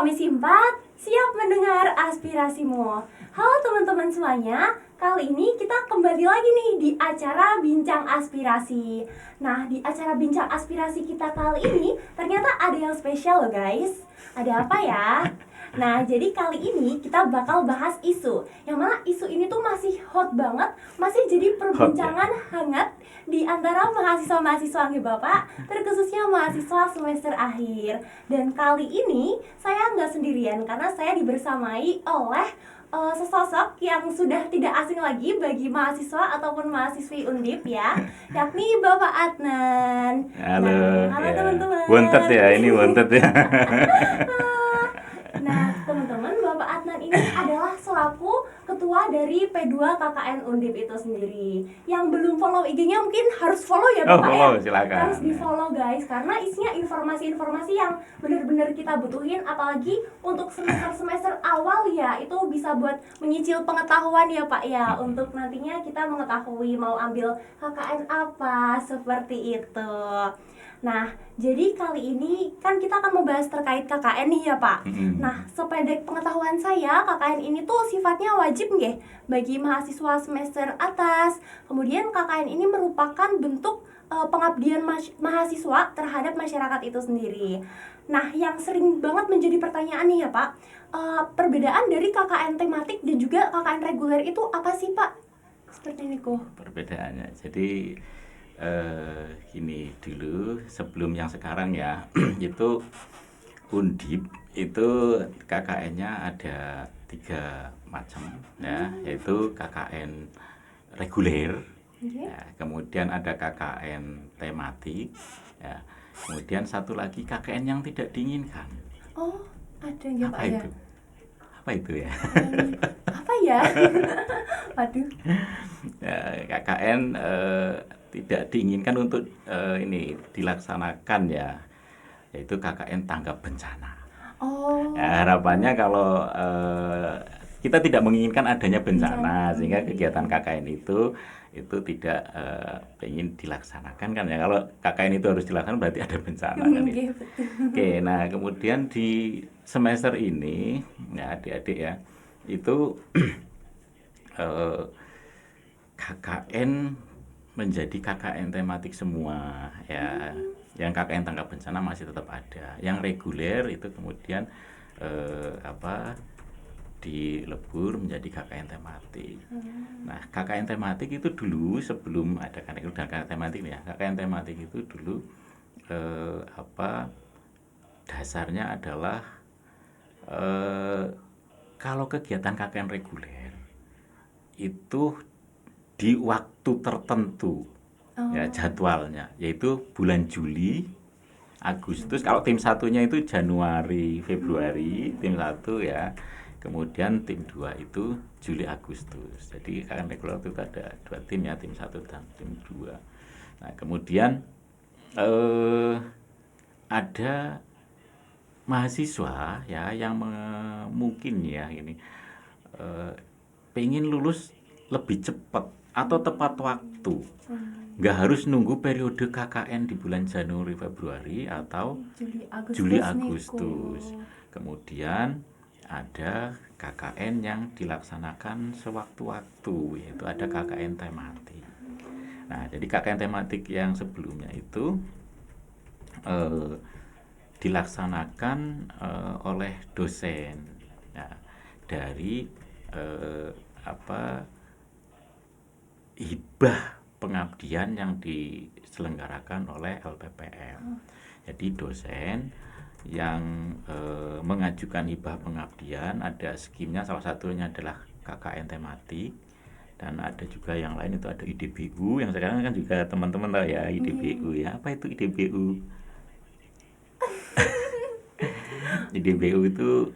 Komisi 4, siap mendengar aspirasimu. Halo teman-teman semuanya, kali ini kita kembali lagi nih di acara Bincang Aspirasi. Nah, di acara Bincang Aspirasi kita kali ini ternyata ada yang spesial loh guys. Ada apa ya? Nah, jadi kali ini kita bakal bahas isu yang mana isu ini tuh masih hot banget, masih jadi perbincangan hangat di antara mahasiswa-mahasiswa nih Bapak, terkhususnya mahasiswa semester akhir. Dan kali ini saya nggak sendirian karena saya dibersamai oleh sesosok yang sudah tidak asing lagi bagi mahasiswa ataupun mahasiswi Undip ya, yakni Bapak Adnan. Halo, Halo ya. teman-teman. Wanted ya, ini wanted ya. Nah, teman-teman, Bapak Adnan ini adalah selaku ketua dari P2 KKN Undip itu sendiri. Yang belum follow IG-nya mungkin harus follow ya Bapak follow, ya. silakan. Harus di-follow guys, karena isinya informasi-informasi yang benar-benar kita butuhin, apalagi untuk semester-semester awal ya. Itu bisa buat menyicil pengetahuan ya Pak ya, untuk nantinya kita mengetahui mau ambil KKN apa, seperti itu. Nah, jadi kali ini kan kita akan membahas terkait KKN nih ya Pak. Nah, sependek pengetahuan saya, KKN ini tuh sifatnya wajib nggih bagi mahasiswa semester atas. Kemudian KKN ini merupakan bentuk pengabdian mahasiswa terhadap masyarakat itu sendiri. Nah, yang sering banget menjadi pertanyaan nih ya Pak, perbedaan dari KKN tematik dan juga KKN reguler itu apa sih Pak? Seperti ini kok. Perbedaannya, jadi gini dulu sebelum yang sekarang ya. Itu Undip itu KKN-nya ada 3 macam ya, yaitu KKN reguler, ya, kemudian ada KKN tematik, ya, kemudian satu lagi KKN yang tidak diinginkan. Oh, ada nggak Pak ya? Apa itu ya? Apa ya? Waduh. Ya, KKN tidak diinginkan untuk ini dilaksanakan ya, yaitu KKN tanggap bencana. Oh. Ya, harapannya kalau kita tidak menginginkan adanya bencana, sehingga kegiatan KKN itu tidak ingin dilaksanakan kan ya. Kalau KKN itu harus dilaksanakan berarti ada bencana kan ya. Oke, nah kemudian di semester ini ya adik-adik ya, itu KKN menjadi KKN tematik semua ya. Yang KKN tanggap bencana masih tetap ada. Yang reguler itu kemudian dilebur menjadi KKN tematik. Nah, KKN tematik itu dulu sebelum ada KKN tematik ya. KKN tematik itu dulu dasarnya adalah kalau kegiatan KKN reguler itu di waktu tertentu ya jadwalnya, yaitu bulan Juli, Agustus. Kalau tim satunya itu Januari, Februari, tim 1 ya. Kemudian tim 2 itu Juli, Agustus. Jadi KKN reguler itu ada 2 tim ya, tim 1 dan tim 2. Nah, kemudian ada mahasiswa ya yang mungkin ya ini pengen lulus lebih cepat atau tepat waktu, nggak harus nunggu periode KKN di bulan Januari Februari atau Juli Agustus. Kemudian ada KKN yang dilaksanakan sewaktu-waktu, yaitu ada KKN tematik. Nah, jadi KKN tematik yang sebelumnya itu dilaksanakan oleh dosen ya, dari hibah pengabdian yang diselenggarakan oleh LPPM. Jadi dosen yang mengajukan hibah pengabdian, ada skimnya, salah satunya adalah KKN tematik, dan ada juga yang lain itu ada IDBU, yang sekarang kan juga teman-teman tahu ya IDBU ya. Apa itu IDBU? IDBU itu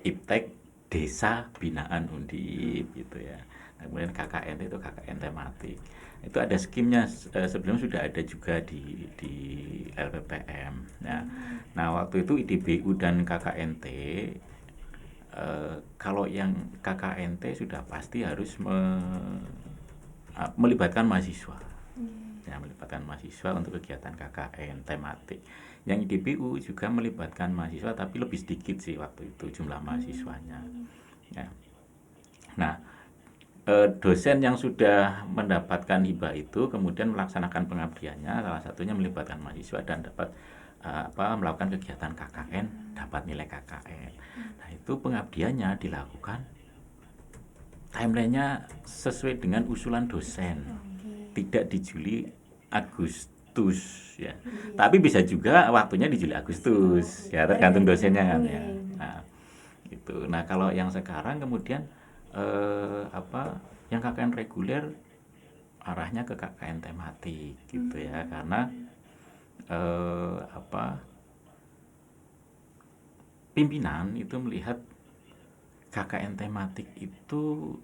Iptek Desa Binaan Undip gitu ya. Nah, kemudian KKN itu KKN tematik. Itu ada skimnya, sebelumnya sudah ada juga di LPPM. Nah, waktu itu IDBU dan KKNT, kalau yang KKNT sudah pasti harus melibatkan mahasiswa. Ya, melibatkan mahasiswa untuk kegiatan KKN tematik. Yang IDPU juga melibatkan mahasiswa tapi lebih sedikit sih waktu itu jumlah mahasiswanya. Ya. Nah, dosen yang sudah mendapatkan hibah itu kemudian melaksanakan pengabdiannya, salah satunya melibatkan mahasiswa dan dapat melakukan kegiatan KKN, dapat nilai KKN. Nah, itu pengabdiannya dilakukan timelinenya sesuai dengan usulan dosen, tidak di Juli Agustus ya. Tapi bisa juga waktunya di Juli Agustus ya, tergantung dosennya kan ya. Nah, itu. Nah, kalau yang sekarang kemudian yang KKN reguler arahnya ke KKN tematik gitu ya, karena pimpinan itu melihat KKN tematik itu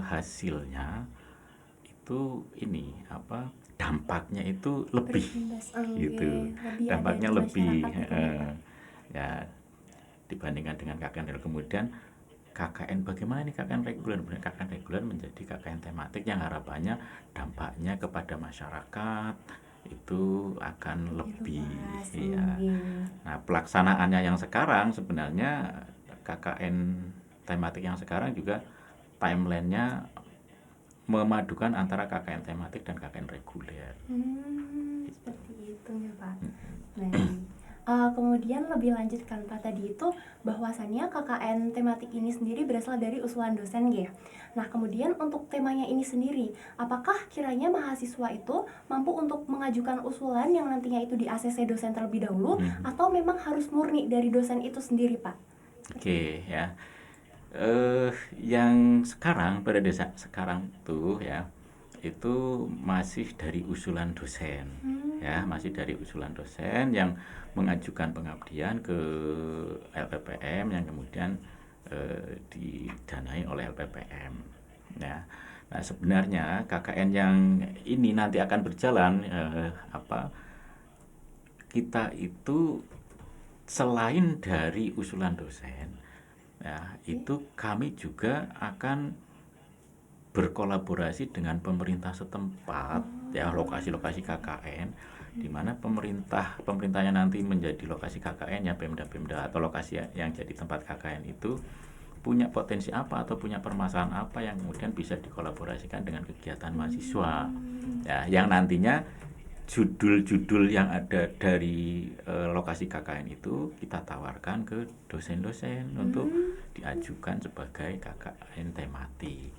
hasilnya itu dampaknya itu lebih gitu, dampaknya lebih ya dibandingkan dengan KKN reguler. Kemudian KKN bagaimana nih KKN reguler? KKN reguler menjadi KKN tematik yang harapannya dampaknya kepada masyarakat itu akan lebih ya. Nah, pelaksanaannya yang sekarang sebenarnya KKN tematik yang sekarang juga timelinenya memadukan antara KKN tematik dan KKN reguler. Seperti itu ya Pak. Kemudian lebih lanjutkan Pak tadi itu bahwasannya KKN tematik ini sendiri berasal dari usulan dosen ya. Nah, kemudian untuk temanya ini sendiri, apakah kiranya mahasiswa itu mampu untuk mengajukan usulan yang nantinya itu di ACC dosen terlebih dahulu atau memang harus murni dari dosen itu sendiri Pak? Oke ya. Yang sekarang pada desa sekarang tuh ya, itu masih dari usulan dosen ya, masih dari usulan dosen yang mengajukan pengabdian ke LPPM yang kemudian didanai oleh LPPM ya. Nah, sebenarnya KKN yang ini nanti akan berjalan kita itu selain dari usulan dosen ya, itu kami juga akan berkolaborasi dengan pemerintah setempat ya, lokasi-lokasi KKN di mana pemerintahnya nanti menjadi lokasi KKN ya, Pemda-Pemda atau lokasi yang jadi tempat KKN itu punya potensi apa atau punya permasalahan apa yang kemudian bisa dikolaborasikan dengan kegiatan mahasiswa ya, yang nantinya judul-judul yang ada dari lokasi KKN itu kita tawarkan ke dosen-dosen untuk diajukan sebagai KKN tematik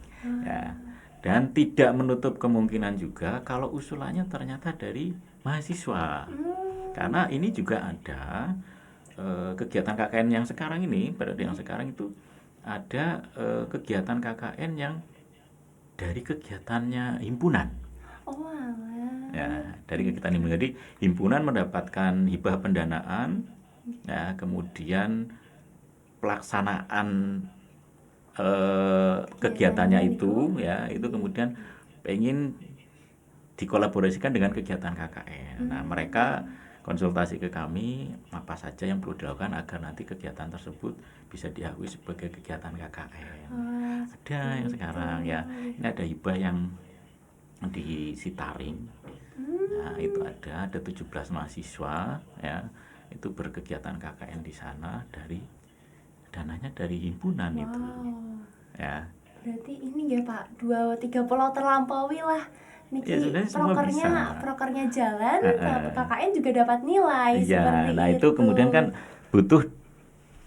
ya. Dan tidak menutup kemungkinan juga kalau usulannya ternyata dari mahasiswa, karena ini juga ada kegiatan KKN yang sekarang ini, pada yang sekarang itu ada kegiatan KKN yang dari kegiatannya himpunan. Ya, dari kegiatan himpunan. Jadi himpunan mendapatkan hibah pendanaan ya, kemudian pelaksanaan kegiatannya itu ya, itu kemudian pengen dikolaborasikan dengan kegiatan KKN. Nah, mereka konsultasi ke kami apa saja yang perlu dilakukan agar nanti kegiatan tersebut bisa diakui sebagai kegiatan KKN. Ada yang sekarang ya, ini ada hibah yang di Sitaring. Nah, itu ada 17 mahasiswa ya, itu berkegiatan KKN di sana, dari dananya dari himpunan itu ya. Berarti ini ya Pak, 2-3 pulau terlampaui lah. Niki Ya, prokernya jalan, KKN juga dapat nilai ya, nah itu kemudian kan butuh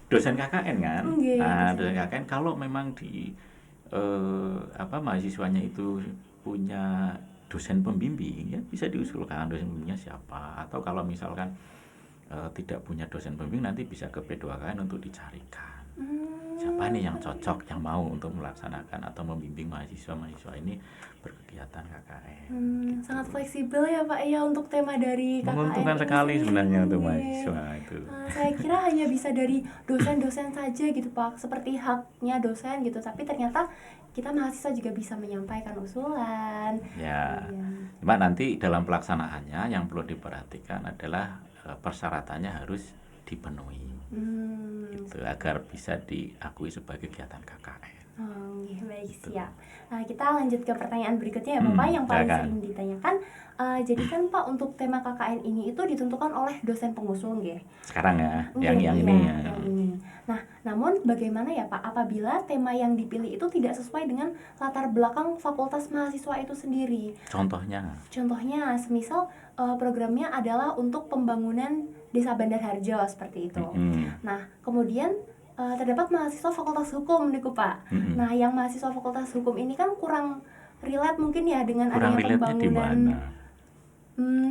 dosen KKN kan. Nah, dosen KKN kalau memang di mahasiswanya itu punya dosen pembimbing ya, bisa diusulkan dosen pembimbingnya siapa, atau kalau misalkan tidak punya dosen pembimbing nanti bisa ke P2KN untuk dicarikan siapa nih yang cocok, yang mau untuk melaksanakan atau membimbing mahasiswa-mahasiswa ini berkegiatan KKN. Gitu. Sangat fleksibel ya Pak ya untuk tema dari KKN. Menguntungkan sekali sebenarnya untuk mahasiswa itu. Saya kira hanya bisa dari dosen-dosen saja gitu Pak, seperti haknya dosen gitu, tapi ternyata kita mahasiswa juga bisa menyampaikan usulan. Ya, cuma nanti dalam pelaksanaannya yang perlu diperhatikan adalah persyaratannya harus dipenuhi, itu agar bisa diakui sebagai kegiatan KKN. Iya, baik, Gitu. siap. Nah, kita lanjut ke pertanyaan berikutnya ya Bapak, yang paling silakan. sering ditanyakan. Jadi kan Pak, untuk tema KKN ini itu ditentukan oleh dosen pengusul, nggih. Sekarang ya, Nggih, yang iya, ini ya. yang ini. Nah, namun bagaimana ya Pak apabila tema yang dipilih itu tidak sesuai dengan latar belakang fakultas mahasiswa itu sendiri? Contohnya, Contohnya, semisal programnya adalah untuk pembangunan Desa Bandar Harjo seperti itu. mm-mm, Nah, kemudian terdapat mahasiswa Fakultas Hukum nih Pak. mm-mm. Nah, yang mahasiswa Fakultas Hukum ini kan kurang relate mungkin ya dengan Kurang adanya relate-nya di pembangunan. mana?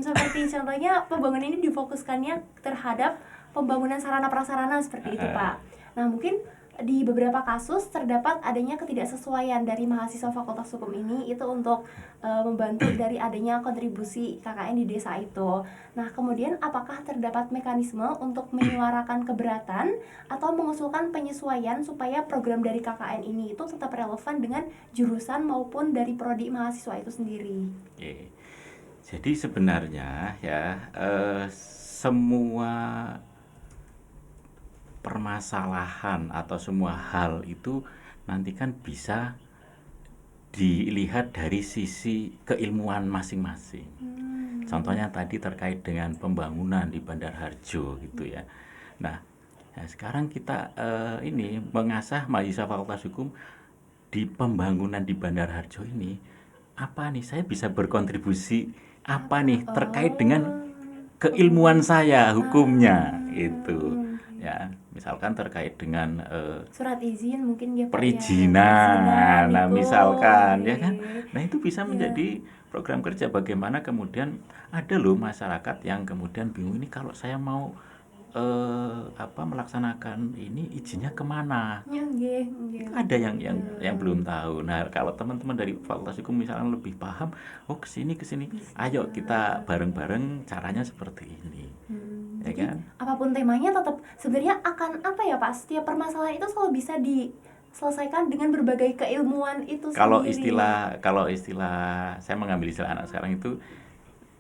Seperti contohnya pembangunan ini difokuskannya terhadap pembangunan sarana prasarana seperti itu Pak. Nah, mungkin di beberapa kasus terdapat adanya ketidaksesuaian dari mahasiswa Fakultas Hukum ini itu untuk membantu dari adanya kontribusi KKN di desa itu. Nah, kemudian apakah terdapat mekanisme untuk menyuarakan keberatan atau mengusulkan penyesuaian supaya program dari KKN ini itu tetap relevan dengan jurusan maupun dari prodi mahasiswa itu sendiri? Oke. Jadi sebenarnya ya, semua permasalahan atau semua hal itu nanti kan bisa dilihat dari sisi keilmuan masing-masing. Contohnya tadi terkait dengan pembangunan di Bandar Harjo gitu ya. Nah, sekarang kita ini mengasah mahasiswa Fakultas Hukum di pembangunan di Bandar Harjo ini, apa nih saya bisa berkontribusi apa nih terkait dengan keilmuan saya hukumnya itu ya, misalkan terkait dengan Surat izin mungkin ya Pak ya. perizinan, nah itu. misalkan ya Oke. kan, nah itu bisa Iya. menjadi program kerja. Bagaimana kemudian ada loh masyarakat yang kemudian bingung, ini kalau saya mau melaksanakan ini izinnya kemana, Ya, nggih, nggih. ada yang belum tahu. Nah, kalau teman-teman dari Fakultas Hukum misalnya lebih paham, oh kesini, ayo kita bareng-bareng caranya seperti ini, ya Jadi kan? apapun temanya tetap sebenarnya akan apa ya Pak, setiap permasalahan itu selalu bisa diselesaikan dengan berbagai keilmuan itu Kalau sendiri. istilah saya mengambil istilah anak sekarang itu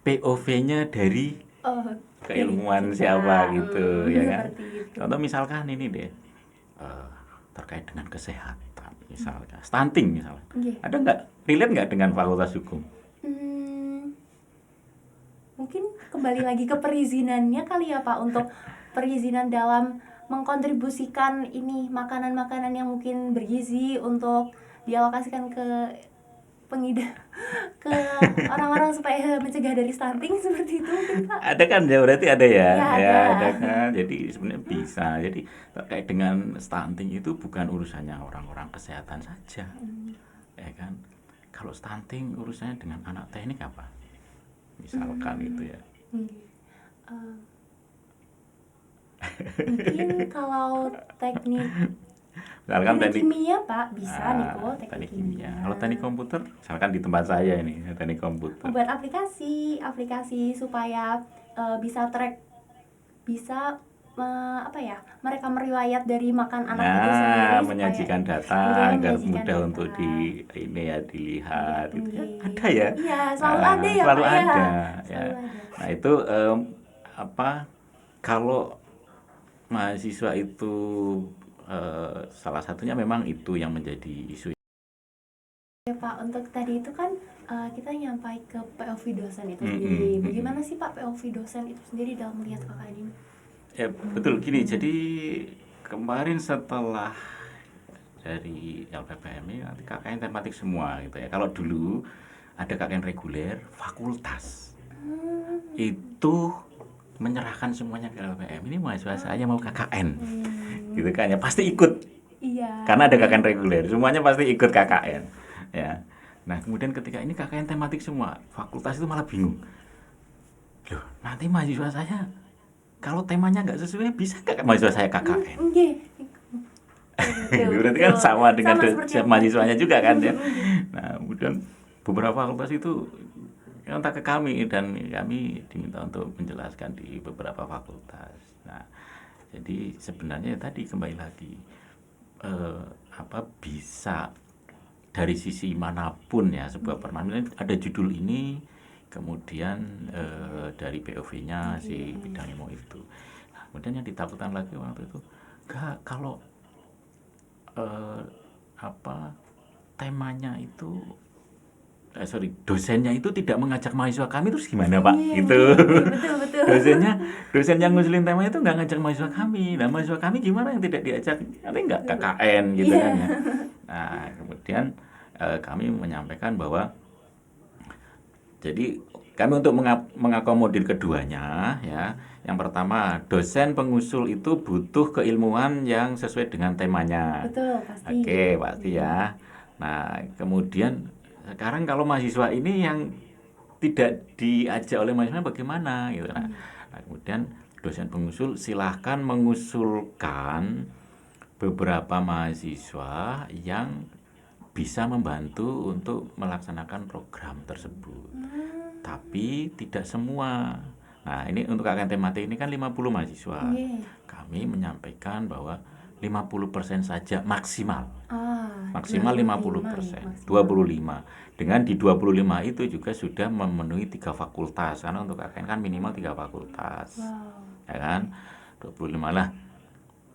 POV-nya dari Oh, keilmuan dari kita. siapa gitu, ya kan? Seperti itu. Contoh misalkan ini deh, terkait dengan kesehatan, misalkan stunting misalnya, Nggih. ada nggak relate nggak dengan Fakultas Hukum? Hmm, mungkin kembali lagi ke perizinannya kali ya Pak, untuk perizinan dalam mengkontribusikan ini makanan-makanan yang mungkin bergizi untuk dialokasikan ke pengidap ke orang-orang supaya mencegah dari stunting seperti itu mungkin Pak. Ada kan ya, berarti ada ya, Ya, ya ada. ada kan. Jadi sebenarnya bisa. Jadi terkait dengan stunting itu bukan urusannya orang-orang kesehatan saja, ya kan. Kalau stunting urusannya dengan anak teknik apa? Misalkan itu ya. Eh, mungkin kalau teknik Misalkan teknik teknik kimia Pak bisa Niko, teknik teknik kimia. kimia. Kalau teknik komputer, misalkan di tempat saya ini, teknik komputer. Membuat aplikasi supaya bisa track, bisa mereka meriwayat dari makan anak itu sendiri Nah, supaya menyajikan data kemudian agar menyajikan mudah data. untuk ini ya dilihat gitu ya. Nggih. Ada ya. Iya, selalu Nah, ada ya selalu Pak ya. ada ya. Selalu ada. Nah, itu kalau mahasiswa itu salah satunya memang itu yang menjadi isu. Ya Pak, untuk tadi itu kan kita nyampai ke POV dosen itu sendiri. Bagaimana sih Pak POV dosen itu sendiri dalam melihat KKN ini? Ya, betul gini. Jadi kemarin setelah dari LPPM ini nanti KKN tematik semua gitu ya. Kalau dulu ada KKN reguler fakultas, itu menyerahkan semuanya ke LPM. Ini mahasiswa saya mau KKN, gitu kan ya, pasti ikut. Iya. Karena ada KKN reguler, semuanya pasti ikut KKN, ya. Nah, kemudian ketika ini KKN tematik semua, fakultas itu malah bingung. Loh, nanti mahasiswa saya kalau temanya nggak sesuai, bisa nggak mahasiswa saya KKN? Nggih. Berarti kan sama dengan seperti apa? mahasiswanya juga kan ya. Nah, kemudian beberapa fakultas itu kontak ke kami dan kami diminta untuk menjelaskan di beberapa fakultas. Nah, jadi sebenarnya tadi kembali lagi bisa dari sisi manapun ya sebuah permasalahan, ada judul ini, kemudian dari POV-nya si bidang ilmu itu. Nah, kemudian yang ditakutkan lagi waktu itu, kalau temanya itu dosennya itu tidak mengajak mahasiswa kami, terus gimana Pak? Gitu. Betul. Dosen yang ngusulin tema itu nggak ngajak mahasiswa kami. Nah, mahasiswa kami gimana yang tidak diajak? Nanti nggak KKN gitu kan ya. Nah, kemudian kami menyampaikan bahwa jadi kami untuk mengakomodir keduanya ya. Yang pertama, dosen pengusul itu butuh keilmuan yang sesuai dengan temanya. Betul, pasti. Oke, pasti ya. Nah, kemudian sekarang kalau mahasiswa ini yang tidak diajak oleh mahasiswa bagaimana gitu. Nah, kemudian dosen pengusul silahkan mengusulkan beberapa mahasiswa yang bisa membantu untuk melaksanakan program tersebut. Tapi tidak semua. Nah, ini untuk KKN tematik ini kan 50 mahasiswa. Kami menyampaikan bahwa 50% saja maksimal. Maksimal 50%, 25. Dengan di 25 itu juga sudah memenuhi 3 fakultas. Karena untuk KKN kan minimal 3 fakultas. Ya kan? 25 lah.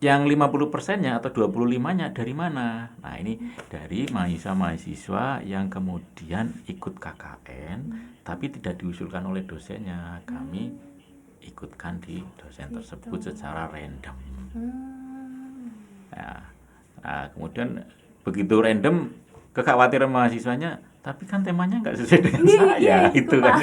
Yang 50%-nya atau 25-nya dari mana? Nah, ini dari mahasiswa-mahasiswa yang kemudian ikut KKN tapi tidak diusulkan oleh dosennya. Kami ikutkan di dosen tersebut secara random. Nah, kemudian begitu random, kekhawatiran mahasiswanya, tapi kan temanya nggak sesuai dengan saya, itu kan.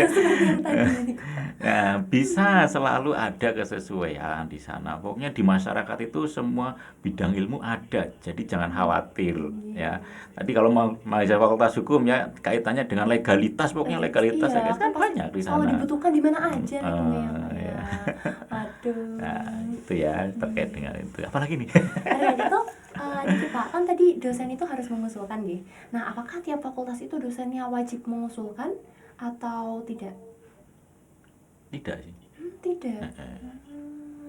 Nah, bisa selalu ada kesesuaian di sana. Pokoknya di masyarakat itu semua bidang ilmu ada, jadi jangan khawatir ya. Tadi kalau mahasiswa Fakultas Hukum ya kaitannya dengan legalitas, pokoknya legalitas kan banyak di sana. Kalau dibutuhkan di mana aja ya. Aduh. Nah, itu ya terkait dengan itu. Apalagi nih? Jadi Pak, kan tadi dosen itu harus mengusulkan gitu. Nah, apakah tiap fakultas itu dosennya wajib mengusulkan atau tidak? Tidak sih. Tidak.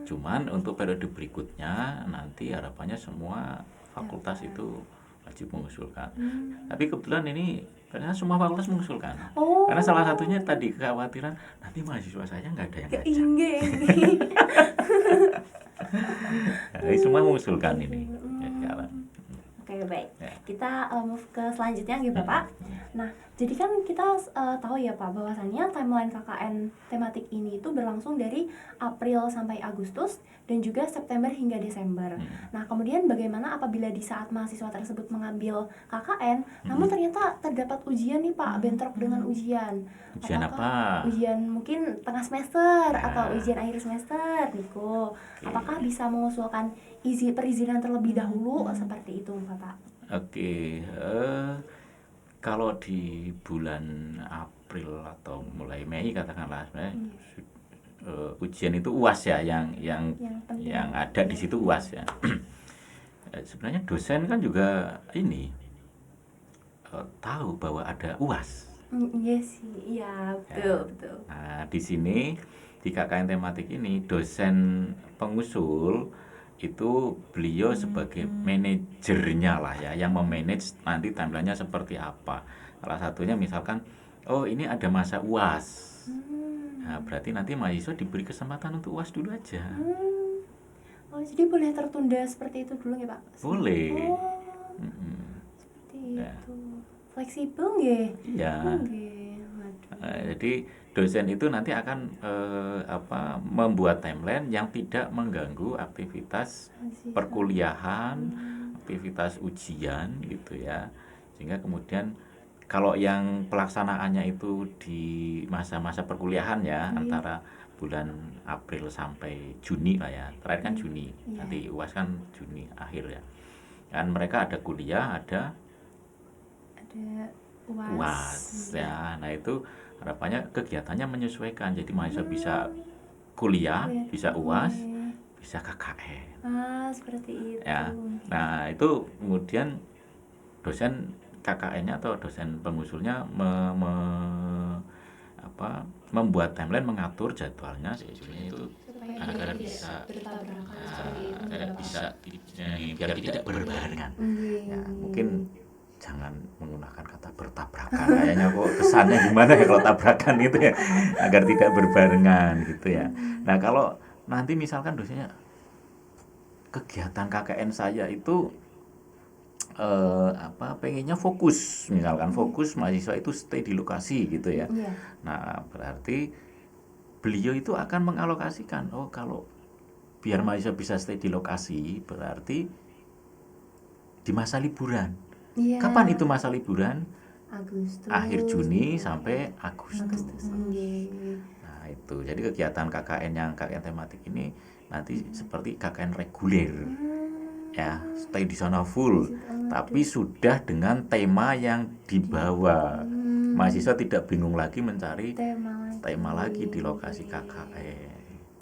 Cuman untuk periode berikutnya nanti harapannya semua fakultas itu wajib mengusulkan. Tapi kebetulan ini karena semua fakultas mengusulkan. Karena salah satunya tadi kekhawatiran nanti mahasiswa saya nggak ada yang ngajak. Jadi semua mengusulkan ini. Oke, baik. Kita move ke selanjutnya gitu Pak. Nah, jadi kan kita tahu ya Pak bahwasannya timeline KKN tematik ini itu berlangsung dari April sampai Agustus dan juga September hingga Desember. Nah, kemudian bagaimana apabila di saat mahasiswa tersebut mengambil KKN, namun ternyata terdapat ujian nih Pak, bentrok dengan ujian. Ujian apa? Ujian mungkin tengah semester atau ujian akhir semester, Niko. Apakah bisa mengusulkan perizinan terlebih dahulu seperti itu, Bapak? Oke, kalau di bulan April atau mulai Mei katakanlah sebenarnya ujian itu UAS ya, yang ada di situ UAS ya. Sebenarnya dosen kan juga ini tahu bahwa ada UAS. Iya sih, iya betul. Nah, di sini di KKN tematik ini dosen pengusul itu beliau sebagai manajernya lah ya, yang memanage nanti timelinenya seperti apa. Salah satunya misalkan, oh ini ada masa UAS. Nah, berarti nanti mahasiswa diberi kesempatan untuk UAS dulu aja. Oh, jadi boleh tertunda seperti itu dulu ya Pak? Boleh. Seperti itu. Fleksibel nggih? Iya. Jadi dosen itu nanti akan membuat timeline yang tidak mengganggu aktivitas perkuliahan, aktivitas ujian gitu ya. Sehingga kemudian kalau yang pelaksanaannya itu di masa-masa perkuliahan ya, antara bulan April sampai Juni lah ya. Terakhir kan Juni. Nanti UAS kan Juni akhir ya. Kan mereka ada kuliah, ada UAS ya. Nah, itu harapannya kegiatannya menyesuaikan. Jadi mahasiswa bisa kuliah, bisa UAS, bisa KKN. Seperti itu. Ya. Nah, itu kemudian dosen KKN-nya atau dosen pengusulnya membuat timeline, mengatur jadwalnya itu agar bisa biar tidak berbarengan. Ya, mungkin jangan menggunakan kata bertabrakan, kayaknya kok kesannya gimana ya kalau tabrakan itu ya, agar tidak berbarengan gitu ya. Nah, kalau nanti misalkan dosennya kegiatan KKN saya itu pengennya fokus, misalkan fokus mahasiswa itu stay di lokasi gitu ya. Iya. Nah, berarti beliau itu akan mengalokasikan, oh kalau biar mahasiswa bisa stay di lokasi, berarti di masa liburan. Iya. Kapan itu masa liburan? Agustus. Akhir Juni sampai Agustus. Nggih. Nah, itu. Jadi kegiatan KKN yang KKN tematik ini nanti seperti KKN reguler. Ya, stay di sana full, tapi sudah dengan tema yang dibawa. Mahasiswa tidak bingung lagi mencari tema lagi di lokasi KKN.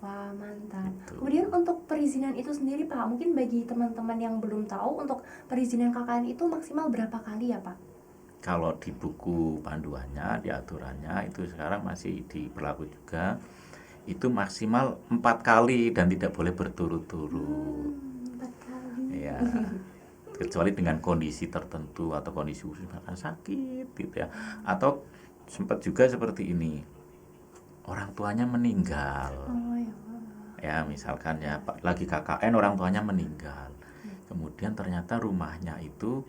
Wah, mantap. Gitu. Kemudian untuk perizinan itu sendiri Pak, mungkin bagi teman-teman yang belum tahu, untuk perizinan KKN itu maksimal berapa kali ya Pak? Kalau di buku panduannya, di aturannya itu sekarang masih diberlaku juga, itu maksimal 4 kali dan tidak boleh berturut-turut. 4 kali. Ya, kecuali dengan kondisi tertentu atau kondisi khusus, misalkan sakit gitu ya, atau sempat juga seperti ini, orang tuanya meninggal. Oh ya. Ya, misalkan ya lagi KKN orang tuanya meninggal, kemudian ternyata rumahnya itu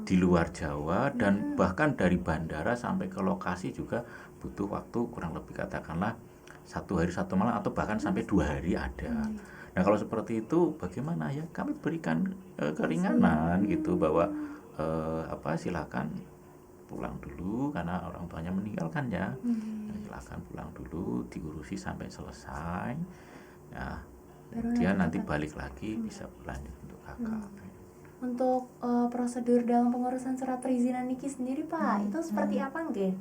di luar Jawa dan bahkan dari bandara sampai ke lokasi juga butuh waktu kurang lebih katakanlah 1 hari 1 malam atau bahkan sampai 2 hari ada. Nah, kalau seperti itu bagaimana ya? Kami berikan keringanan gitu bahwa silakan pulang dulu karena orang tuanya meninggal kan ya. Silakan pulang dulu, diurusi sampai selesai. Ya, kemudian nanti balik lagi bisa berlanjut untuk KKN. Untuk prosedur dalam pengurusan surat perizinan niki sendiri Pak, itu seperti apa nggih?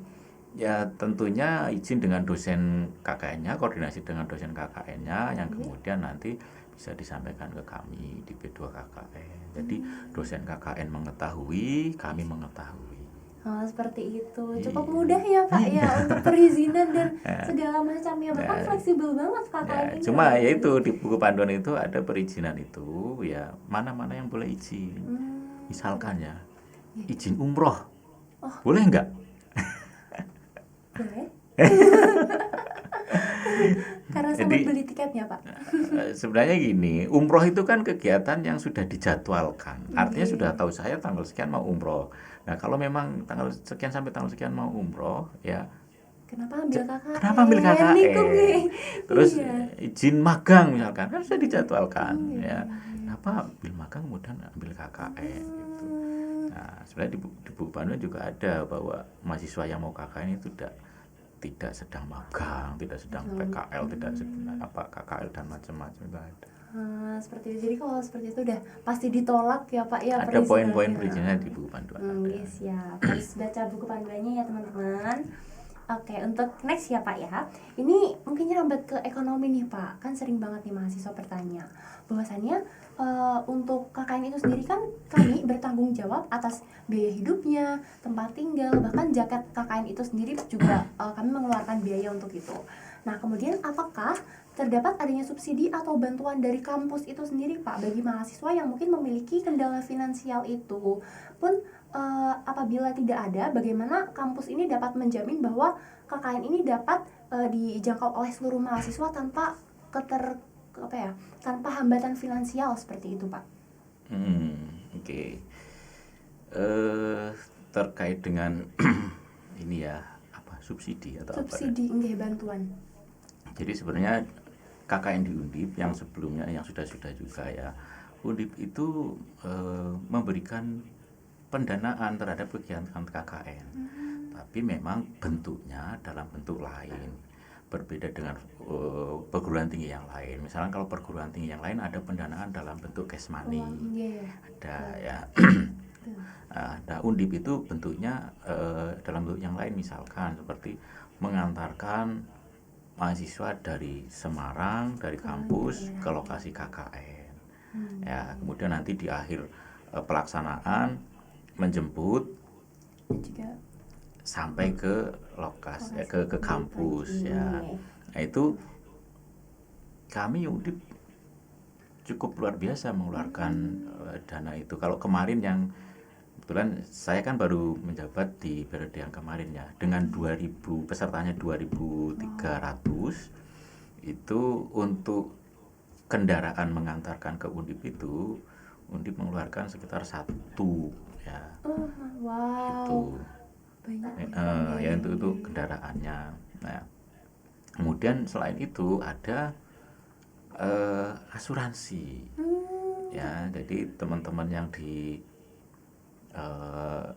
Ya, tentunya izin dengan dosen KKN-nya, koordinasi dengan dosen KKN-nya yang kemudian nanti bisa disampaikan ke kami di P2 KKN. Jadi dosen KKN mengetahui, kami mengetahui. Oh, seperti itu. Cukup mudah ya Pak ya untuk perizinan dan segala macamnya. Bahkan fleksibel banget KKN ini. Cuma ya itu di buku panduan itu ada perizinan itu ya mana-mana yang boleh izin. Misalkan ya izin umroh. Boleh nggak? Boleh. Karena sempat beli tiketnya Pak. Sebenarnya gini, umroh itu kan kegiatan yang sudah dijadwalkan. Artinya sudah tahu saya tanggal sekian mau umroh. Nah, kalau memang tanggal sekian sampai tanggal sekian mau umroh, ya Kenapa ambil KKN? kenapa ambil KKN? Terus Iya. izin magang misalkan kan sudah dijadwalkan ya. Kenapa ambil magang kemudian ambil KKN gitu. Nah, sebenarnya di buku panduan juga ada bahwa mahasiswa yang mau KKN itu tidak sedang magang, tidak sedang PKL, tidak sedang KKL dan macam-macam itu ada. Seperti itu. Jadi kalau seperti itu udah pasti ditolak ya Pak ya. Ada poin-poin perizinannya di buku panduan. Yes ya. Harus baca buku panduannya ya teman-teman. Oke, untuk next ya Pak ya. Ini mungkin nyerempet ke ekonomi nih Pak. Kan sering banget nih mahasiswa bertanya bahwasannya untuk KKN itu sendiri kan kami bertanggung jawab atas biaya hidupnya, tempat tinggal, bahkan jaket KKN itu sendiri juga kami mengeluarkan biaya untuk itu. Nah, kemudian apakah terdapat adanya subsidi atau bantuan dari kampus itu sendiri Pak bagi mahasiswa yang mungkin memiliki kendala finansial itu? Pun apabila tidak ada, bagaimana kampus ini dapat menjamin bahwa KKN ini dapat dijangkau oleh seluruh mahasiswa tanpa tanpa hambatan finansial seperti itu Pak? Oke. Terkait dengan ini ya subsidi atau subsidi nggih bantuan. Jadi sebenarnya KKN di Undip yang sebelumnya yang sudah juga ya, Undip itu memberikan pendanaan terhadap kegiatan KKN, tapi memang bentuknya dalam bentuk lain, berbeda dengan perguruan tinggi yang lain. Misalnya kalau perguruan tinggi yang lain ada pendanaan dalam bentuk cash money, ada ya. Nah, Undip itu bentuknya dalam bentuk yang lain, misalkan seperti mengantarkan mahasiswa dari Semarang, dari kampus ke lokasi KKN. Ya, kemudian nanti di akhir pelaksanaan menjemput juga sampai ke lokasi ke kampus ya. Nah, itu kami Undip cukup luar biasa mengeluarkan dana itu. Kalau kemarin yang kebetulan saya kan baru menjabat di periode yang kemarin ya, dengan 2000 pesertanya 2.300 itu untuk kendaraan mengantarkan ke Undip itu Undip mengeluarkan sekitar 1 ya Oh, wow. itu Banyak ya itu kendaraannya. Nah, kemudian selain itu ada asuransi ya, jadi teman-teman yang di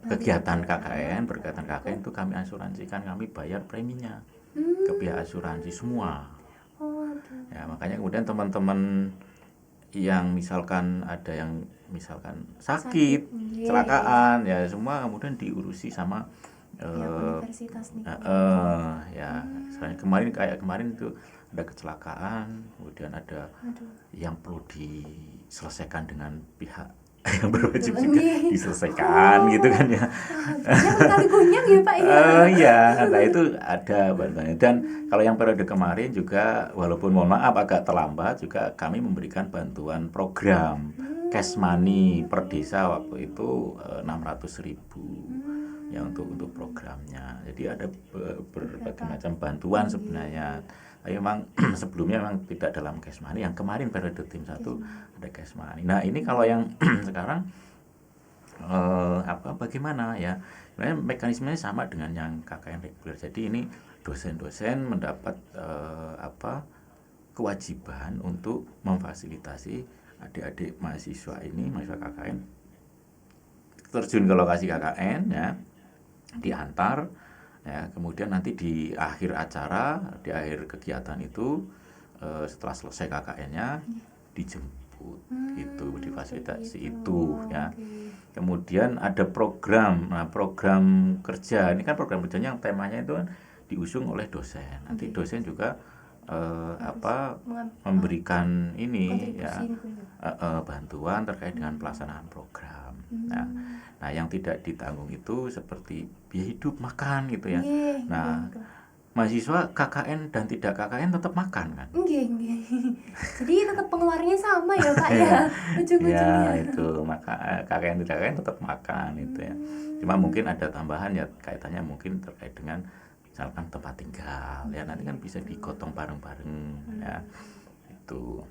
kegiatan KKN, berkegiatan KKN itu kami asuransikan, kami bayar preminya ke pihak asuransi semua. Oh, aduh. Ya, makanya kemudian teman-teman yang misalkan ada yang misalkan sakit, Iya, kecelakaan, ya semua kemudian diurusi sama Pihak universitas nih. ya. Misalnya kemarin itu ada kecelakaan, kemudian ada Aduh. yang perlu diselesaikan dengan pihak yang berwajib juga Iya. diselesaikan gitu kan ya. Banyak sekali gonjang ya Pak ya. Iya, nah itu ada bantuannya. Dan kalau yang periode kemarin juga, walaupun mohon maaf agak terlambat, juga kami memberikan bantuan program cash money per desa waktu itu 600.000 ya untuk programnya. Jadi ada berbagai macam bantuan sebenarnya. Tapi memang sebelumnya memang tidak dalam cash money. Yang kemarin periode tim 1 ada cash money. Nah ini kalau yang sekarang bagaimana ya? Sebenarnya mekanismenya sama dengan yang KKN reguler. Jadi ini dosen-dosen mendapat kewajiban untuk memfasilitasi adik-adik mahasiswa ini, mahasiswa KKN terjun ke lokasi KKN ya, diantar ya, kemudian nanti di akhir acara, di akhir kegiatan itu setelah selesai KKN-nya dijemput itu, difasilitasi itu ya. Kemudian ada program, nah program kerja ini kan program kerjanya yang temanya itu kan diusung oleh dosen. Nanti dosen juga memberikan ini ya bantuan terkait dengan pelaksanaan program. Nah yang tidak ditanggung itu seperti biaya hidup, makan gitu ya. Nah mahasiswa KKN dan tidak KKN tetap makan kan? Enggak. Jadi tetap pengeluarannya sama ya Pak ya, ujung-ujungnya. Ya itu, maka KKN tidak KKN tetap makan itu ya. Cuma mungkin ada tambahan ya, kaitannya mungkin terkait dengan misalkan tempat tinggal ya, nanti kan bisa digotong bareng-bareng ya itu.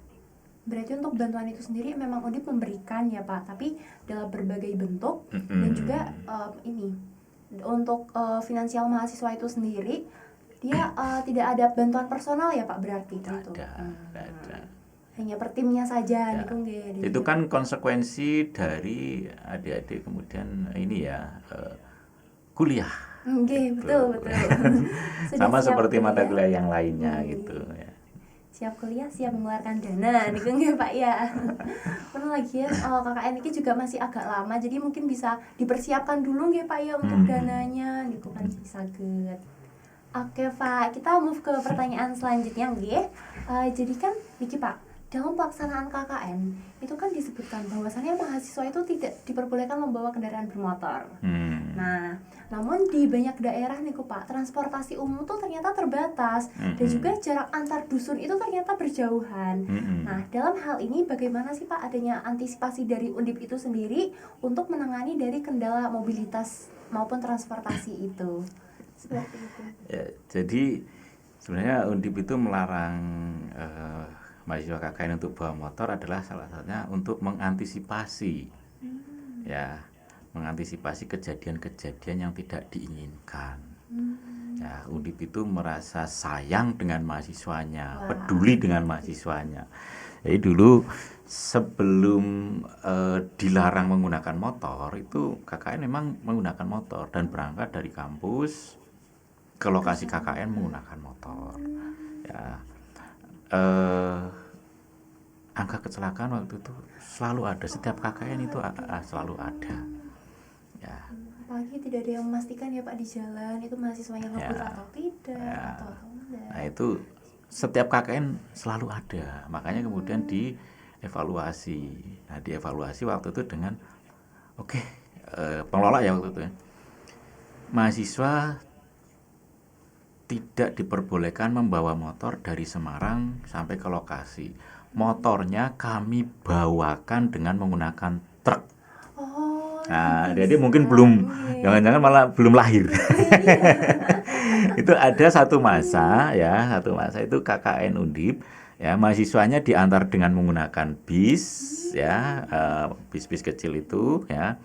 Berarti untuk bantuan itu sendiri memang Undip memberikan ya Pak, tapi dalam berbagai bentuk dan juga ini untuk finansial mahasiswa itu sendiri dia tidak ada bantuan personal ya Pak berarti Tidak itu. ada. Hanya per timnya saja Ya, itu kan konsekuensi dari adik-adik kemudian ini ya kuliah. Betul. Sama seperti mata kuliah yang lainnya gitu ya. Siap kuliah, siap mengeluarkan dana, nih nggih Pak ya. Karena lagi ya, KKN ini juga masih agak lama, jadi mungkin bisa dipersiapkan dulu nggih Pak ya untuk dananya, niku kan bisa get. Oke Pak, kita move ke pertanyaan selanjutnya nggih. Jadi kan niki Pak, dalam pelaksanaan KKN itu kan disebutkan bahwasannya mahasiswa itu tidak diperbolehkan membawa kendaraan bermotor. Nah, namun di banyak daerah nih Pak, transportasi umum tuh ternyata terbatas dan juga jarak antar dusun itu ternyata berjauhan. Nah, dalam hal ini bagaimana sih Pak adanya antisipasi dari Undip itu sendiri untuk menangani dari kendala mobilitas maupun transportasi itu? Seperti itu. Ya, jadi sebenarnya Undip itu melarang mahasiswa KKN untuk bawa motor adalah salah satunya untuk mengantisipasi ya, mengantisipasi kejadian-kejadian yang tidak diinginkan. Ya, Undip itu merasa sayang dengan mahasiswanya, peduli dengan mahasiswanya. Jadi dulu sebelum dilarang menggunakan motor itu KKN memang menggunakan motor dan berangkat dari kampus ke lokasi KKN menggunakan motor. Ya, angka kecelakaan waktu itu selalu ada, setiap KKN itu selalu ada. Ya. Apalagi tidak ada yang memastikan ya Pak di jalan itu mahasiswanya ngebut atau tidak atau enggak. Nah itu setiap KKN selalu ada, makanya kemudian dievaluasi. Nah dievaluasi waktu itu dengan pengelola ya waktu itu ya, mahasiswa tidak diperbolehkan membawa motor dari Semarang sampai ke lokasi. Motornya kami bawakan dengan menggunakan truk. Nah, jadi mungkin jangan-jangan malah belum lahir. Itu ada satu masa itu KKN Undip Ya, mahasiswanya diantar dengan menggunakan bis, ya, bis-bis kecil itu, ya.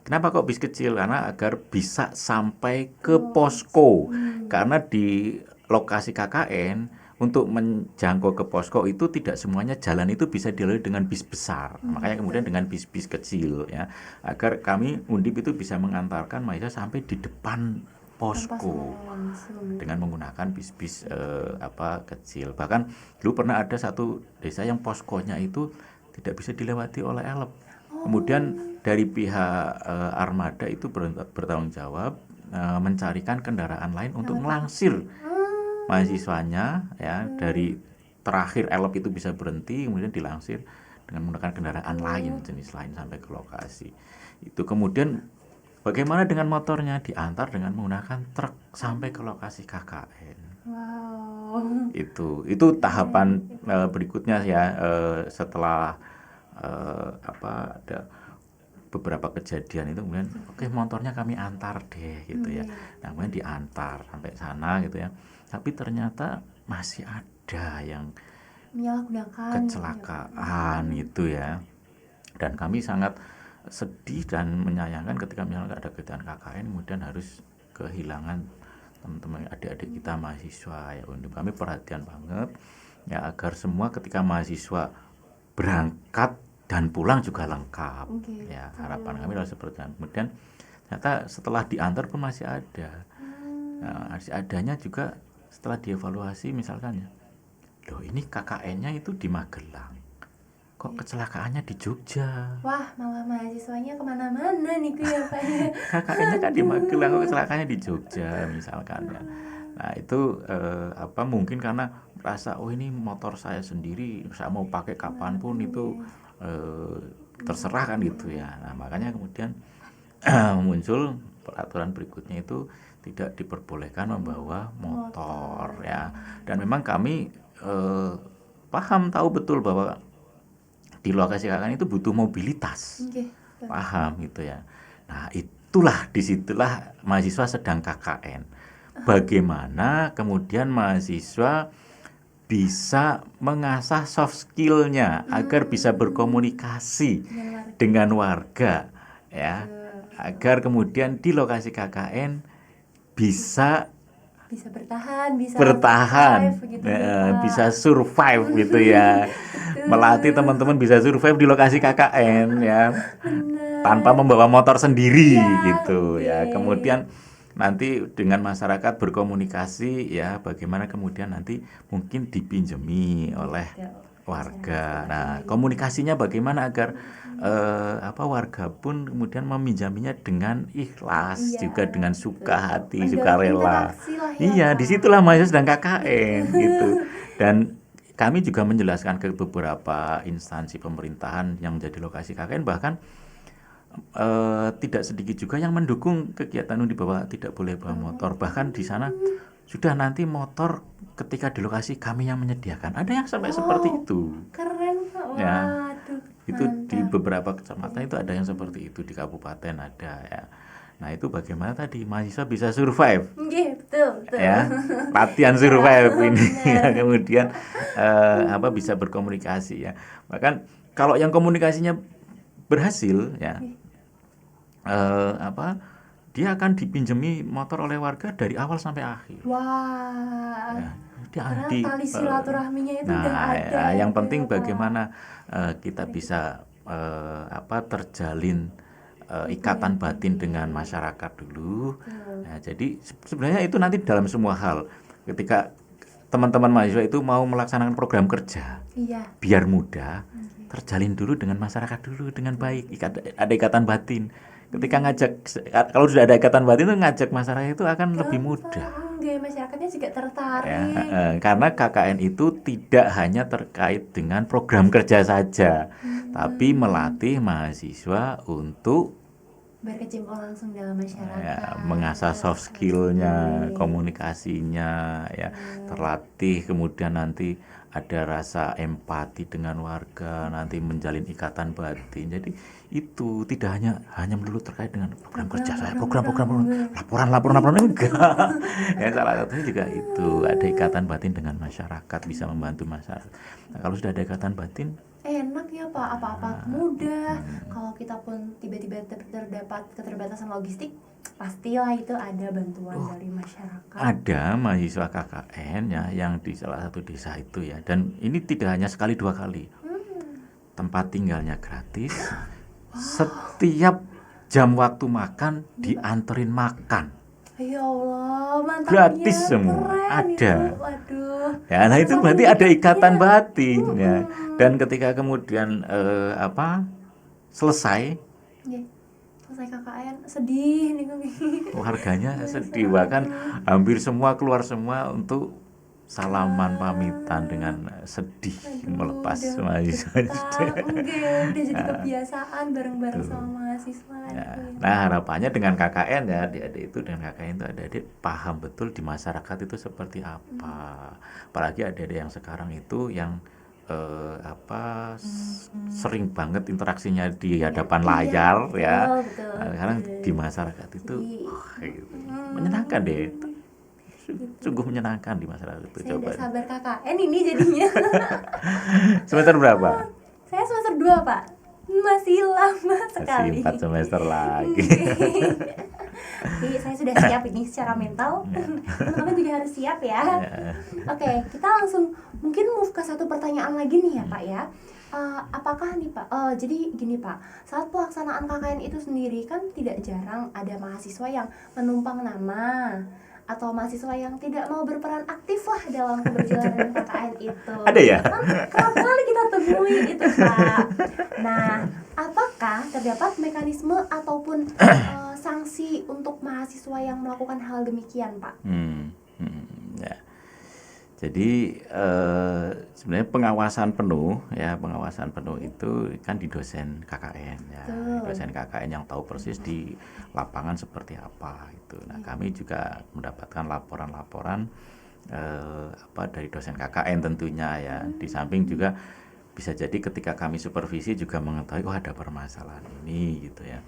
Kenapa kok bis kecil? Karena agar bisa sampai ke posko. Karena di lokasi KKN untuk menjangkau ke posko itu tidak semuanya jalan itu bisa dilalui dengan bis besar. Makanya kemudian dengan bis-bis kecil, ya, agar kami Undip itu bisa mengantarkan mahasiswa sampai di depan posko dengan menggunakan bis-bis kecil. Bahkan dulu pernah ada satu desa yang poskonya itu tidak bisa dilewati oleh elep. Kemudian dari pihak armada itu bertanggung jawab mencarikan kendaraan lain untuk melangsir mahasiswanya, ya, dari terakhir elep itu bisa berhenti, kemudian dilangsir dengan menggunakan kendaraan lain, jenis lain sampai ke lokasi. Itu kemudian bagaimana dengan motornya? Diantar dengan menggunakan truk sampai ke lokasi KKN. Wow. Itu tahapan berikutnya, ya, setelah ada beberapa kejadian itu kemudian oke, motornya kami antar deh gitu ya. Nah, kemudian diantar sampai sana gitu ya. Tapi ternyata masih ada yang Menyalahgunakan kecelakaan itu, ya. Dan kami sangat sedih dan menyayangkan ketika misalnya ada kegiatan KKN kemudian harus kehilangan teman-teman adik-adik kita mahasiswa, ya. Untuk kami perhatian banget, ya, agar semua ketika mahasiswa berangkat dan pulang juga lengkap. Ya, harapan kami adalah seperti itu. Kemudian ternyata setelah diantar pun masih ada. Nah, masih adanya juga setelah dievaluasi misalkan, ya, loh ini KKN-nya itu di Magelang, kok kecelakaannya di Jogja. Wah, malah mahasiswanya kemana-mana nih ya Pak. KKN-nya kan di Magelang, kok kecelakaannya di Jogja misalkan, ya. Nah, itu mungkin karena merasa oh ini motor saya sendiri, saya mau pakai kapanpun itu terserah kan gitu, ya. Nah, makanya kemudian muncul peraturan berikutnya itu tidak diperbolehkan membawa motor, ya. Dan memang kami paham, tahu betul bahwa di lokasi KKN itu butuh mobilitas. Paham gitu, ya. Nah, disitulah mahasiswa sedang KKN. Bagaimana kemudian mahasiswa bisa mengasah soft skill-nya agar bisa berkomunikasi dengan warga, ya, agar kemudian di lokasi KKN bisa bertahan, survive, gitu, bisa survive gitu, ya. Melatih teman-teman bisa survive di lokasi KKN, ya. Tanpa membawa motor sendiri, gitu, ya. Kemudian nanti dengan masyarakat berkomunikasi, ya, bagaimana kemudian nanti mungkin dipinjemi oleh warga. Nah, komunikasinya bagaimana agar warga pun kemudian meminjaminya dengan ikhlas, juga dengan suka hati, sukarela. Iya, disitulah mahasiswa sedang KKN gitu. Dan kami juga menjelaskan ke beberapa instansi pemerintahan yang menjadi lokasi KKN, bahkan tidak sedikit juga yang mendukung kegiatan di bawah tidak boleh bawa motor. Bahkan di sana sudah nanti motor ketika di lokasi kami yang menyediakan. Ada yang sampai seperti itu. Keren, Pak. Ya, itu mantap. di beberapa kecamatan itu ada yang seperti itu, di kabupaten ada, ya. Nah, itu bagaimana tadi mahasiswa bisa survive. Betul. Ya, latihan survive ini, ya. Kemudian bisa berkomunikasi, ya. Bahkan kalau yang komunikasinya berhasil, ya, dia akan dipinjemi motor oleh warga dari awal sampai akhir. Wah. Ya, tali silaturahminya itu udah ada. Yang penting bagaimana kita bisa terjalin ikatan batin dengan masyarakat dulu. Nah, jadi sebenarnya itu nanti dalam semua hal, ketika teman-teman mahasiswa itu mau melaksanakan program kerja, biar mudah, terjalin dulu dengan masyarakat dulu dengan baik, ada ikatan batin. Ketika kalau sudah ada ikatan batin itu ngajak masyarakat itu akan lebih mudah. Masyarakatnya juga tertarik. Ya, karena KKN itu tidak hanya terkait dengan program kerja saja, tapi melatih mahasiswa untuk berkecimpung langsung dalam masyarakat. Ya, mengasah soft skill-nya, Oke. komunikasinya, ya, terlatih, kemudian nanti ada rasa empati dengan warga, nanti menjalin ikatan batin. Jadi itu tidak hanya melulu terkait dengan program kerja saya, program, laporan enggak. Ya, salah satunya juga itu, ada ikatan batin dengan masyarakat, bisa membantu masyarakat. Nah, kalau sudah ada ikatan batin, Enak ya Pak, apa-apa mudah. Kalau kita pun tiba-tiba terdapat keterbatasan logistik, pastilah itu ada bantuan dari masyarakat. ada mahasiswa KKN ya yang di salah satu desa itu ya, dan ini tidak hanya sekali dua kali. Tempat tinggalnya gratis, setiap jam waktu makan dianterin makan, Ya Allah, mantap gratis ya, semua, keren ada. itu. Waduh. Ya, nah itu Saking berarti ada dekatnya. ikatan batin ya. Dan ketika kemudian selesai, Nggih. Selesai KKN sedih nih kok. warganya sedih, bahkan hampir semua keluar semua untuk salaman pamitan dengan sedih melepas udah mahasiswanya. Enggak, udah jadi kebiasaan bareng-bareng sama mahasiswa Ya. gitu ya. Nah, harapannya dengan KKN ya, adik-adik itu, dengan KKN itu adik-adik paham betul di masyarakat itu seperti apa. Apalagi adik-adik yang sekarang itu yang sering banget interaksinya di hadapan layar ya. Betul. Nah, sekarang di masyarakat itu gitu. Menyenangkan deh. Sungguh menyenangkan di masyarakat itu. Saya Coba. udah sabar KKN ini jadinya. Semester berapa? Saya semester 2 Pak. Masih lama sekali. Masih 4 semester lagi. Jadi saya sudah siap ini secara mental. Teman-teman juga harus siap ya. Oke, kita langsung mungkin move ke satu pertanyaan lagi nih ya Pak ya. Apakah nih Pak, jadi gini Pak, saat pelaksanaan KKN itu sendiri kan tidak jarang ada mahasiswa yang menumpang nama atau mahasiswa yang tidak mau berperan aktif lah dalam keberjalanan KKN itu. Ada ya? Kan kerap kali kita temui itu Pak. Nah, apakah terdapat mekanisme ataupun sanksi untuk mahasiswa yang melakukan hal demikian Pak? Ya. Jadi sebenarnya pengawasan penuh itu kan di dosen KKN ya. Dosen KKN yang tahu persis di lapangan seperti apa itu. Nah, kami juga mendapatkan laporan-laporan dari dosen KKN tentunya ya. Di samping juga bisa jadi ketika kami supervisi juga mengetahui ada permasalahan ini gitu ya.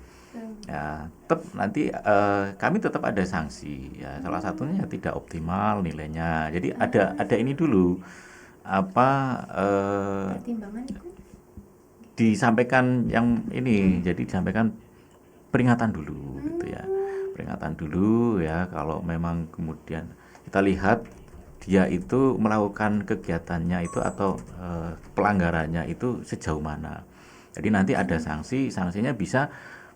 Ya, nanti kami tetap ada sanksi ya, salah satunya ya tidak optimal nilainya, jadi ada ini dulu Pertimbangan itu? disampaikan yang ini, jadi disampaikan peringatan dulu gitu ya, peringatan dulu ya, kalau memang kemudian kita lihat dia itu melakukan kegiatannya itu atau pelanggarannya itu sejauh mana, jadi nanti ada sanksinya bisa.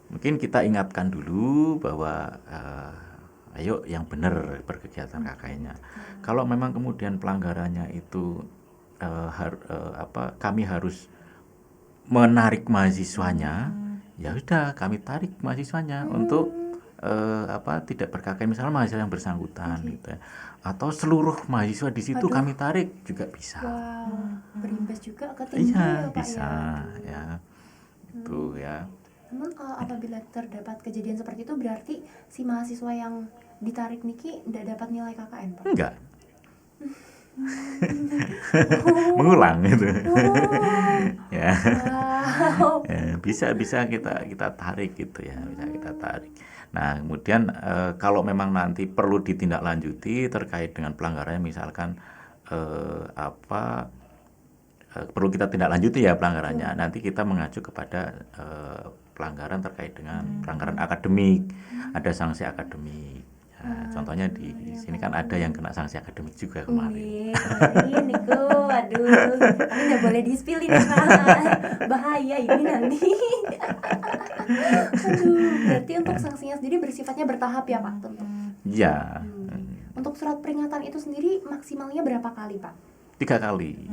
Mungkin kita ingatkan dulu bahwa ayo yang benar berkegiatan KKN-nya. Kalau memang kemudian pelanggarannya itu kami harus menarik mahasiswanya, ya udah kami tarik mahasiswanya untuk tidak berKKN, misalnya mahasiswa yang bersangkutan gitu ya. Atau seluruh mahasiswa di situ kami tarik juga bisa. Wow, berimbas juga ke tinggi Iya, ya Pak bisa ya. Itu ya. Namun apabila terdapat kejadian seperti itu berarti si mahasiswa yang ditarik niki tidak dapat nilai KKN Pak? Enggak. Mengulang gitu. Ya. Wow. Ya, bisa kita tarik gitu ya, bisa kita tarik. Nah, kemudian kalau memang nanti perlu ditindaklanjuti terkait dengan pelanggarannya, misalkan perlu kita tindak lanjuti ya pelanggarannya. Nanti kita mengacu kepada pelanggaran terkait dengan pelanggaran akademik, ada sanksi akademik. Ya, contohnya di sini kan ada yang kena sanksi akademik juga kemarin. Ini Nico, aduh, tapi nggak boleh di-spill ini Pak, bahaya ini nanti. Aduh, berarti untuk sanksinya sendiri bersifatnya bertahap ya Pak tentu. Iya. Untuk surat peringatan itu sendiri maksimalnya berapa kali Pak? 3 kali.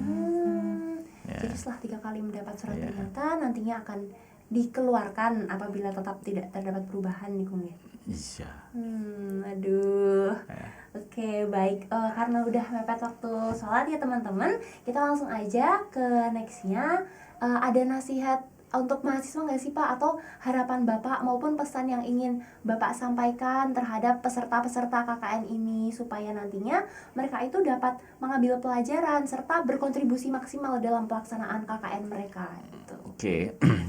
Jadi setelah 3 kali mendapat surat peringatan nantinya akan dikeluarkan apabila tetap tidak terdapat perubahan nih Kung ya. Iya. Aduh. Oke, baik. Karena udah mepet waktu sholat ya teman-teman, kita langsung aja ke nextnya. Ada nasihat untuk mahasiswa nggak sih Pak, atau harapan Bapak maupun pesan yang ingin Bapak sampaikan terhadap peserta-peserta KKN ini supaya nantinya mereka itu dapat mengambil pelajaran serta berkontribusi maksimal dalam pelaksanaan KKN mereka gitu. Oke,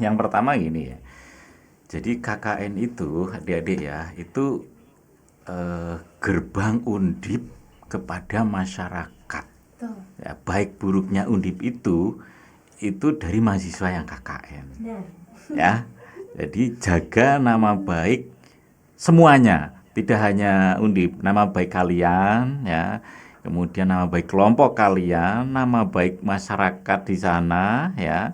yang pertama gini ya. Jadi KKN itu adik-adik ya, itu gerbang Undip kepada masyarakat. Tuh. Ya, baik buruknya Undip itu dari mahasiswa yang KKN. Nah. Ya, jadi jaga nama baik semuanya, tidak hanya Undip, nama baik kalian ya, kemudian nama baik kelompok kalian, nama baik masyarakat di sana ya.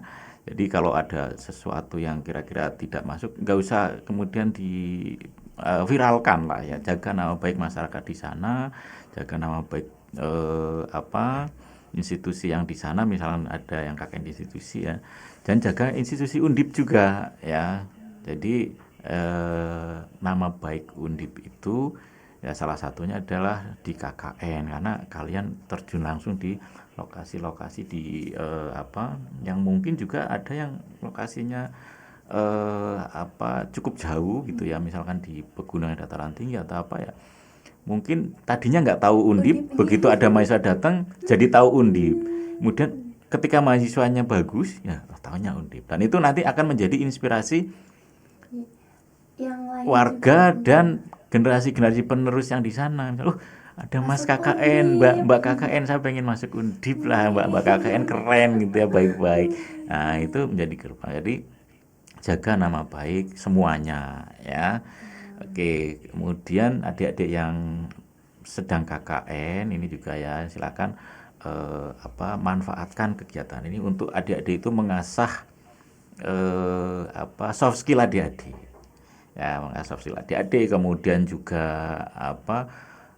Jadi kalau ada sesuatu yang kira-kira tidak masuk, nggak usah kemudian viralkan lah ya. Jaga nama baik masyarakat di sana, jaga nama baik institusi yang di sana, misalnya ada yang KKN di institusi ya, dan jaga institusi Undip juga ya. Jadi nama baik Undip itu ya salah satunya adalah di KKN, karena kalian terjun langsung di lokasi-lokasi di yang mungkin juga ada yang lokasinya cukup jauh gitu ya, misalkan di pegunungan dataran tinggi atau apa ya. Mungkin tadinya nggak tahu Undip, begitu ada mahasiswa datang jadi tahu Undip. Kemudian ketika mahasiswanya bagus, ya tahunya Undip. Dan itu nanti akan menjadi inspirasi yang lain warga juga. dan generasi-generasi penerus yang di sana. Ada Mas Masuk KKN, Undip. Mbak KKN, saya pengen masuk Undip lah, Mbak KKN keren gitu ya, baik-baik. Nah, itu menjadi gerbang. Jadi jaga nama baik semuanya ya. Oke, kemudian adik-adik yang sedang KKN ini juga ya, silakan manfaatkan kegiatan ini untuk adik-adik itu mengasah soft skill adik-adik. Ya, mengasah soft skill adik-adik, kemudian juga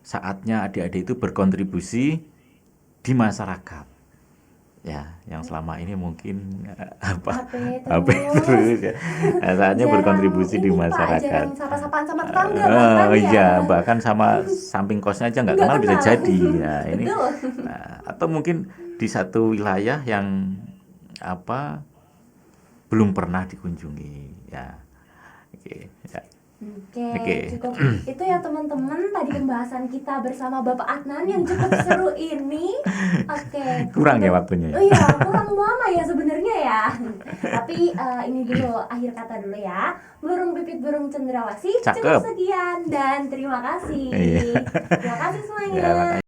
saatnya adik-adik itu berkontribusi di masyarakat. Ya, yang selama ini mungkin HP terus ya. Nah, saatnya berkontribusi di masyarakat. Jarang sapa-sapaan sama tetangga bahkan ya. Iya, bahkan sama samping kosnya aja nggak kenal bisa jadi. Nah, ini Betul. atau mungkin di satu wilayah yang belum pernah dikunjungi ya. Oke, ya. Oke, cukup itu ya teman-teman, tadi pembahasan kita bersama Bapak Adnan yang cukup seru ini. Oke. Kurang ya waktunya ya? Oh iya, kurang lama ya sebenarnya ya. Tapi ini dulu akhir kata dulu ya. Burung pipit burung cendrawasih. Cakep. Cukup sekian dan terima kasih. Iya. Terima kasih semuanya. Ya, makasih.